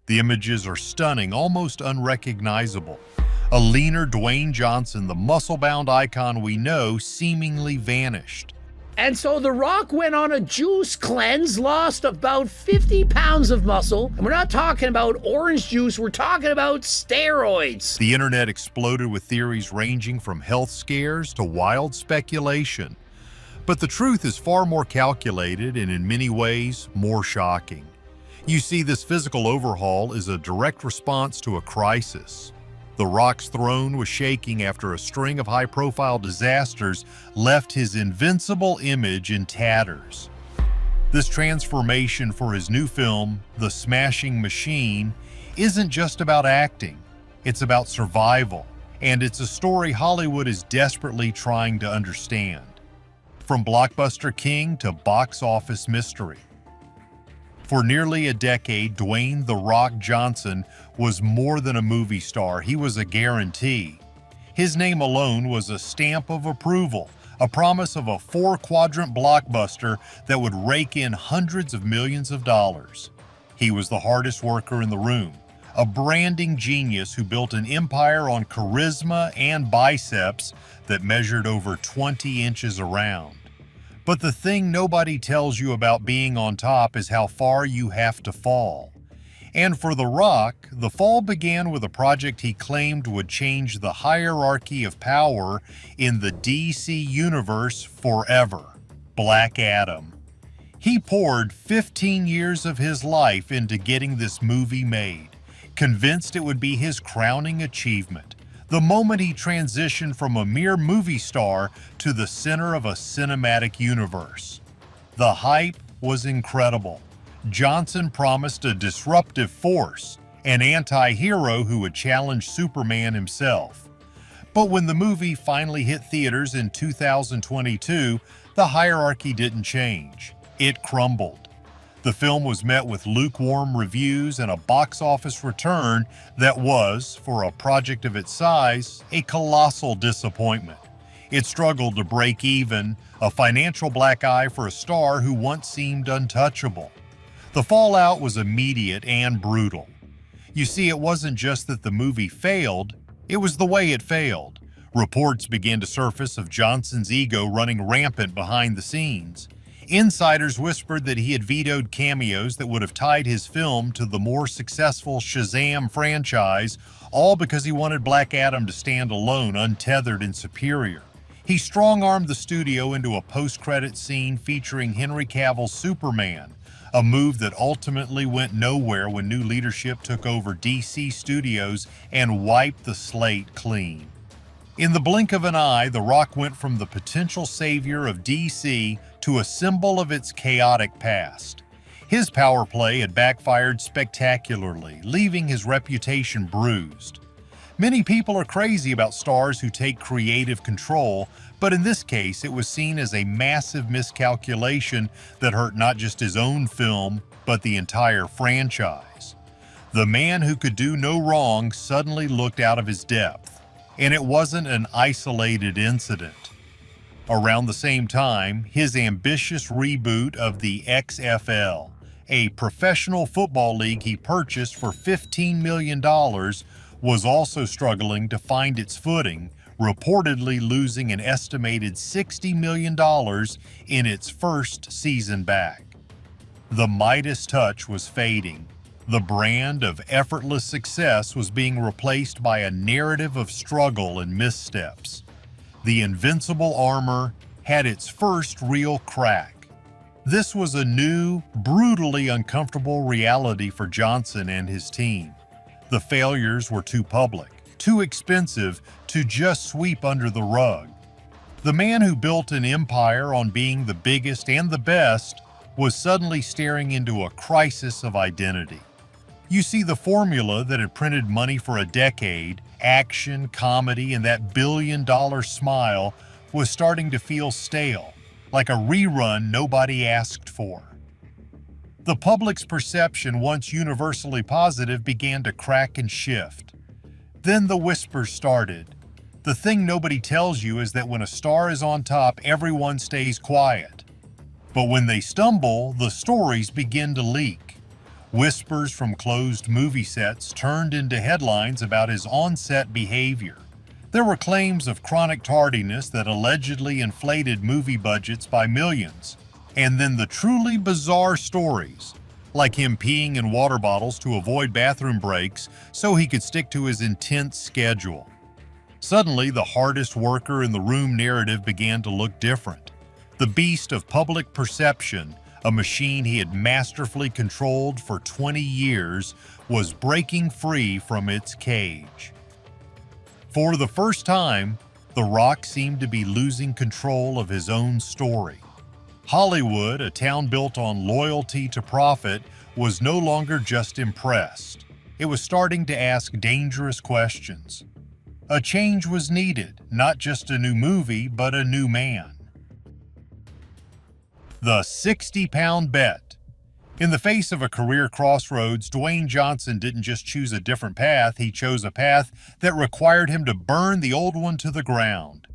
The images are stunning, almost unrecognizable. A leaner Dwayne Johnson, the muscle-bound icon we know, seemingly vanished. And so The Rock went on a juice cleanse, lost about 50 pounds of muscle. And we're not talking about orange juice, we're talking about steroids. The internet exploded with theories ranging from health scares to wild speculation. But the truth is far more calculated and in many ways more shocking. You see, this physical overhaul is a direct response to a crisis. The Rock's throne was shaking after a string of high-profile disasters left his invincible image in tatters. This transformation for his new film, The Smashing Machine, isn't just about acting. It's about survival, and it's a story Hollywood is desperately trying to understand. From blockbuster king to box office mystery. For nearly a decade, Dwayne "The Rock" Johnson was more than a movie star. He was a guarantee. His name alone was a stamp of approval, a promise of a 4-quadrant blockbuster that would rake in hundreds of millions of dollars. He was the hardest worker in the room, a branding genius who built an empire on charisma and biceps that measured over 20 inches around. But the thing nobody tells you about being on top is how far you have to fall. And for The Rock, the fall began with a project he claimed would change the hierarchy of power in the DC universe forever: Black Adam. He poured 15 years of his life into getting this movie made, convinced it would be his crowning achievement. The moment he transitioned from a mere movie star to the center of a cinematic universe. The hype was incredible. Johnson promised a disruptive force, an anti-hero who would challenge Superman himself. But when the movie finally hit theaters in 2022, the hierarchy didn't change. It crumbled. The film was met with lukewarm reviews and a box office return that was, for a project of its size, a colossal disappointment. It struggled to break even, a financial black eye for a star who once seemed untouchable. The fallout was immediate and brutal. You see, it wasn't just that the movie failed, it was the way it failed. Reports began to surface of Johnson's ego running rampant behind the scenes. Insiders whispered that he had vetoed cameos that would have tied his film to the more successful Shazam franchise, all because he wanted Black Adam to stand alone, untethered and superior. He strong-armed the studio into a post-credit scene featuring Henry Cavill's Superman, a move that ultimately went nowhere when new leadership took over DC Studios and wiped the slate clean. In the blink of an eye, The Rock went from the potential savior of DC to a symbol of its chaotic past. His power play had backfired spectacularly, leaving his reputation bruised. Many people are crazy about stars who take creative control, but in this case, it was seen as a massive miscalculation that hurt not just his own film, but the entire franchise. The man who could do no wrong suddenly looked out of his depth. And it wasn't an isolated incident. Around the same time, his ambitious reboot of the XFL, a professional football league he purchased for $15 million, was also struggling to find its footing, reportedly losing an estimated $60 million in its first season back. The Midas touch was fading. The brand of effortless success was being replaced by a narrative of struggle and missteps. The invincible armor had its first real crack. This was a new, brutally uncomfortable reality for Johnson and his team. The failures were too public, too expensive to just sweep under the rug. The man who built an empire on being the biggest and the best was suddenly staring into a crisis of identity. You see, the formula that had printed money for a decade, action, comedy, and that billion-dollar smile, was starting to feel stale, like a rerun nobody asked for. The public's perception, once universally positive, began to crack and shift. Then the whispers started. The thing nobody tells you is that when a star is on top, everyone stays quiet. But when they stumble, the stories begin to leak. Whispers from closed movie sets turned into headlines about his on-set behavior. There were claims of chronic tardiness that allegedly inflated movie budgets by millions. And then the truly bizarre stories, like him peeing in water bottles to avoid bathroom breaks so he could stick to his intense schedule. Suddenly, the hardest worker in the room narrative began to look different. The beast of public perception, a machine he had masterfully controlled for 20 years, was breaking free from its cage. For the first time, The Rock seemed to be losing control of his own story. Hollywood, a town built on loyalty to profit, was no longer just impressed. It was starting to ask dangerous questions. A change was needed, not just a new movie, but a new man. The 60-pound bet. In the face of a career crossroads, Dwayne Johnson didn't just choose a different path, he chose a path that required him to burn the old one to the ground.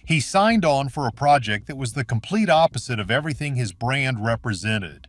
He signed on for a project that was the complete opposite of everything his brand represented.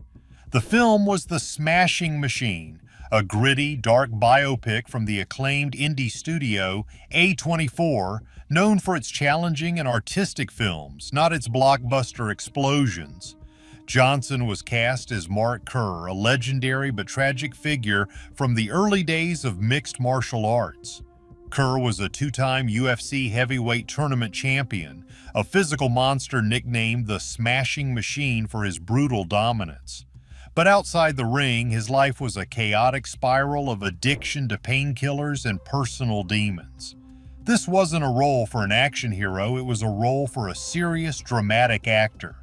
The film was The Smashing Machine, a gritty, dark biopic from the acclaimed indie studio A24, known for its challenging and artistic films, not its blockbuster explosions. Johnson was cast as Mark Kerr, a legendary but tragic figure from the early days of mixed martial arts. Kerr was a two-time UFC heavyweight tournament champion, a physical monster nicknamed the Smashing Machine for his brutal dominance. But outside the ring, his life was a chaotic spiral of addiction to painkillers and personal demons. This wasn't a role for an action hero, it was a role for a serious, dramatic actor.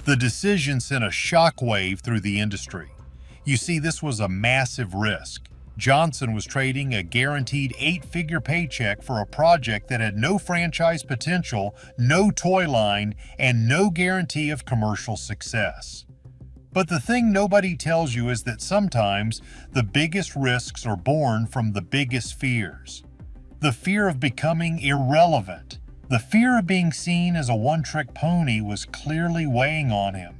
The decision sent a shockwave through the industry. You see, this was a massive risk. Johnson was trading a guaranteed 8-figure paycheck for a project that had no franchise potential, no toy line, and no guarantee of commercial success. But the thing nobody tells you is that sometimes the biggest risks are born from the biggest fears. The fear of becoming irrelevant. The fear of being seen as a one-trick pony was clearly weighing on him.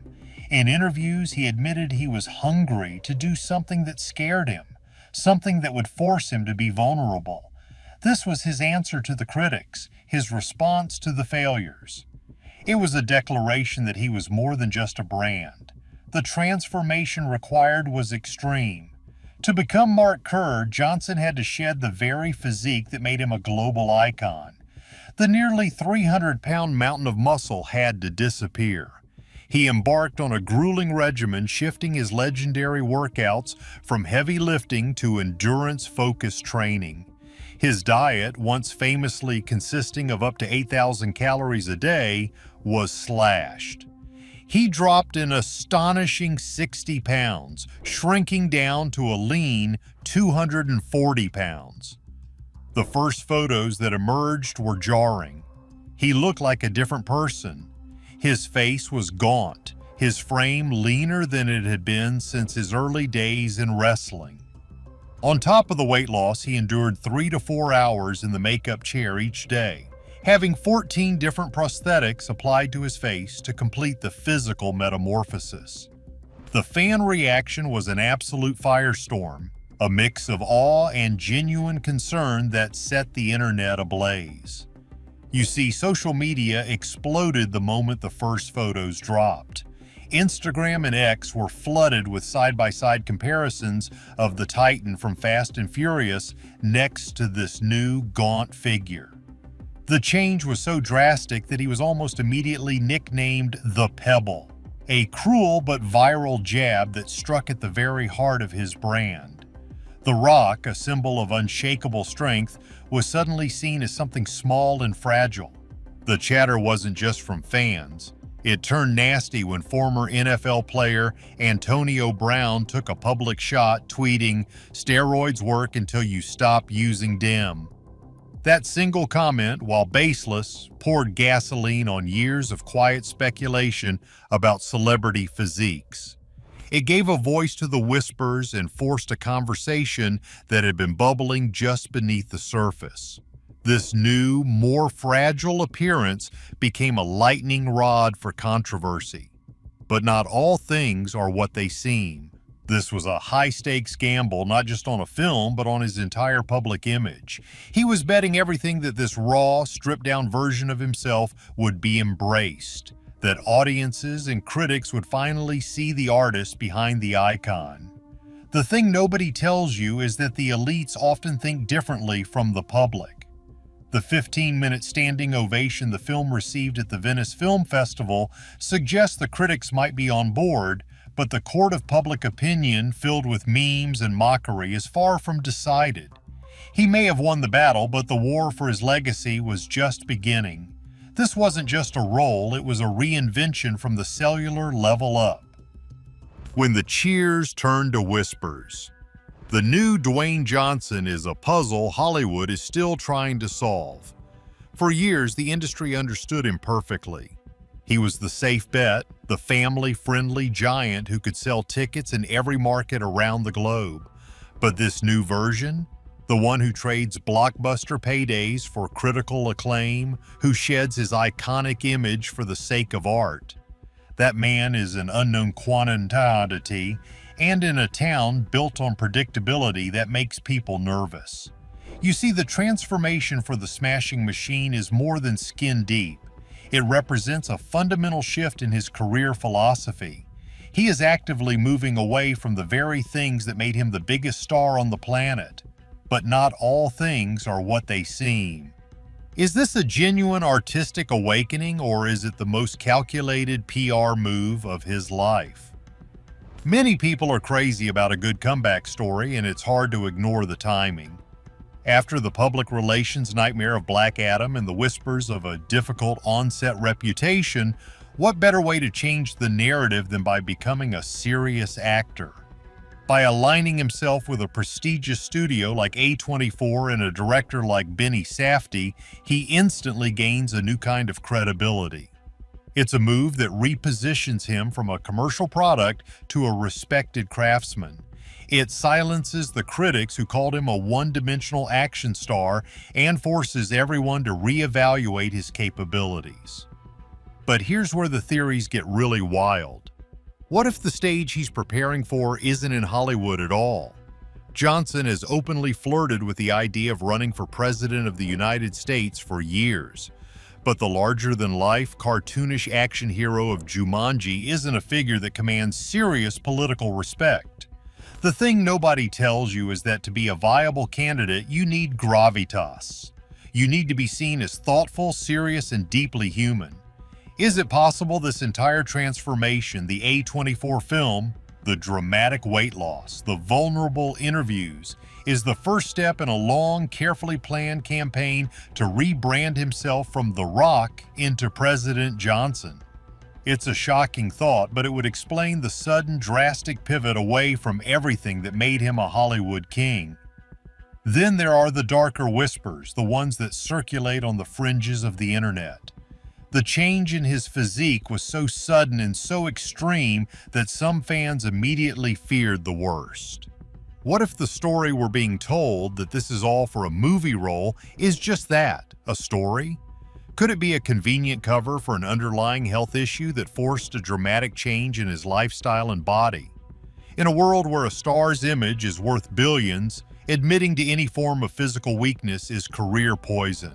In interviews, he admitted he was hungry to do something that scared him, something that would force him to be vulnerable. This was his answer to the critics, his response to the failures. It was a declaration that he was more than just a brand. The transformation required was extreme. To become Mark Kerr, Johnson had to shed the very physique that made him a global icon. The nearly 300-pound mountain of muscle had to disappear. He embarked on a grueling regimen, shifting his legendary workouts from heavy lifting to endurance-focused training. His diet, once famously consisting of up to 8,000 calories a day, was slashed. He dropped an astonishing 60 pounds, shrinking down to a lean 240 pounds. The first photos that emerged were jarring. He looked like a different person. His face was gaunt, his frame leaner than it had been since his early days in wrestling. On top of the weight loss, he endured 3 to 4 hours in the makeup chair each day, having 14 different prosthetics applied to his face to complete the physical metamorphosis. The fan reaction was an absolute firestorm, a mix of awe and genuine concern that set the internet ablaze. You see, social media exploded the moment the first photos dropped. Instagram and X were flooded with side-by-side comparisons of the Titan from Fast and Furious next to this new, gaunt figure. The change was so drastic that he was almost immediately nicknamed the Pebble, a cruel but viral jab that struck at the very heart of his brand. The Rock, a symbol of unshakable strength, was suddenly seen as something small and fragile. The chatter wasn't just from fans. It turned nasty when former NFL player Antonio Brown took a public shot, tweeting, "Steroids work until you stop using them." That single comment, while baseless, poured gasoline on years of quiet speculation about celebrity physiques. It gave a voice to the whispers and forced a conversation that had been bubbling just beneath the surface. This new, more fragile appearance became a lightning rod for controversy. But not all things are what they seem. This was a high-stakes gamble, not just on a film, but on his entire public image. He was betting everything that this raw, stripped-down version of himself would be embraced, that audiences and critics would finally see the artist behind the icon. The thing nobody tells you is that the elites often think differently from the public. The 15-minute standing ovation the film received at the Venice Film Festival suggests the critics might be on board, but the court of public opinion, filled with memes and mockery, is far from decided. He may have won the battle, but the war for his legacy was just beginning. This wasn't just a role, it was a reinvention from the cellular level up. When the cheers turned to whispers. The new Dwayne Johnson is a puzzle Hollywood is still trying to solve. For years, the industry understood him perfectly. He was the safe bet, the family-friendly giant who could sell tickets in every market around the globe. But this new version, the one who trades blockbuster paydays for critical acclaim, who sheds his iconic image for the sake of art. That man is an unknown quantity, and in a town built on predictability that makes people nervous. You see, the transformation for the smashing machine is more than skin deep. It represents a fundamental shift in his career philosophy. He is actively moving away from the very things that made him the biggest star on the planet. But not all things are what they seem. Is this a genuine artistic awakening, or is it the most calculated PR move of his life? Many people are crazy about a good comeback story, and it's hard to ignore the timing. After the public relations nightmare of Black Adam and the whispers of a difficult on-set reputation, what better way to change the narrative than by becoming a serious actor? By aligning himself with a prestigious studio like A24 and a director like Benny Safdie, he instantly gains a new kind of credibility. It's a move that repositions him from a commercial product to a respected craftsman. It silences the critics who called him a one-dimensional action star and forces everyone to reevaluate his capabilities. But here's where the theories get really wild. What if the stage he's preparing for isn't in Hollywood at all? Johnson has openly flirted with the idea of running for president of the United States for years. But the larger-than-life, cartoonish action hero of Jumanji isn't a figure that commands serious political respect. The thing nobody tells you is that to be a viable candidate, you need gravitas. You need to be seen as thoughtful, serious, and deeply human. Is it possible this entire transformation, the A24 film, the dramatic weight loss, the vulnerable interviews, is the first step in a long, carefully planned campaign to rebrand himself from The Rock into President Johnson? It's a shocking thought, but it would explain the sudden, drastic pivot away from everything that made him a Hollywood king. Then there are the darker whispers, the ones that circulate on the fringes of the internet. The change in his physique was so sudden and so extreme that some fans immediately feared the worst. What if the story we're being told, that this is all for a movie role, is just that, a story? Could it be a convenient cover for an underlying health issue that forced a dramatic change in his lifestyle and body? In a world where a star's image is worth billions, admitting to any form of physical weakness is career poison.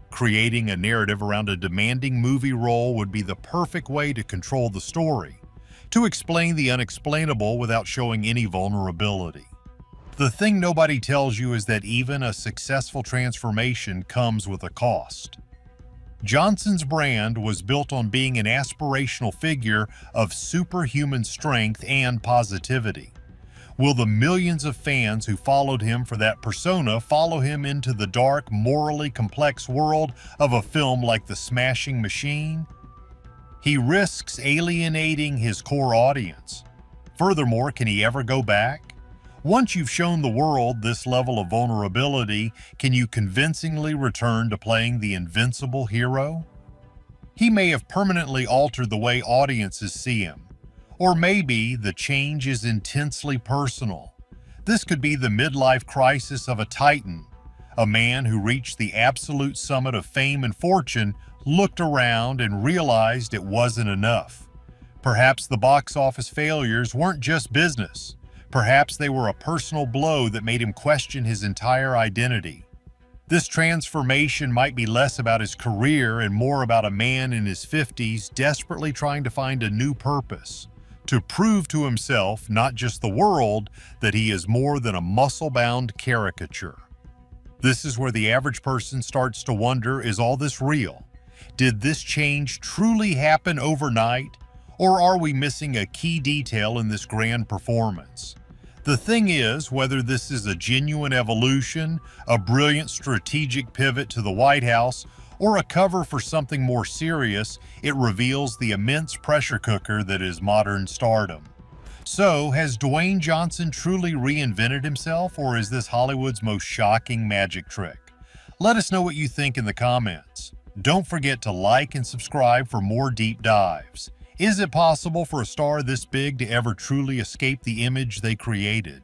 Creating a narrative around a demanding movie role would be the perfect way to control the story, to explain the unexplainable without showing any vulnerability. The thing nobody tells you is that even a successful transformation comes with a cost. Johnson's brand was built on being an aspirational figure of superhuman strength and positivity. Will the millions of fans who followed him for that persona follow him into the dark, morally complex world of a film like The Smashing Machine? He risks alienating his core audience. Furthermore, can he ever go back? Once you've shown the world this level of vulnerability, can you convincingly return to playing the invincible hero? He may have permanently altered the way audiences see him. Or maybe the change is intensely personal. This could be the midlife crisis of a titan, a man who reached the absolute summit of fame and fortune, looked around and realized it wasn't enough. Perhaps the box office failures weren't just business. Perhaps they were a personal blow that made him question his entire identity. This transformation might be less about his career and more about a man in his 50s desperately trying to find a new purpose, to prove to himself, not just the world, that he is more than a muscle-bound caricature. This is where the average person starts to wonder, is all this real? Did this change truly happen overnight? Or are we missing a key detail in this grand performance? The thing is, whether this is a genuine evolution, a brilliant strategic pivot to the White House, or a cover for something more serious, it reveals the immense pressure cooker that is modern stardom. So, has Dwayne Johnson truly reinvented himself, or is this Hollywood's most shocking magic trick? Let us know what you think in the comments. Don't forget to like and subscribe for more deep dives. Is it possible for a star this big to ever truly escape the image they created?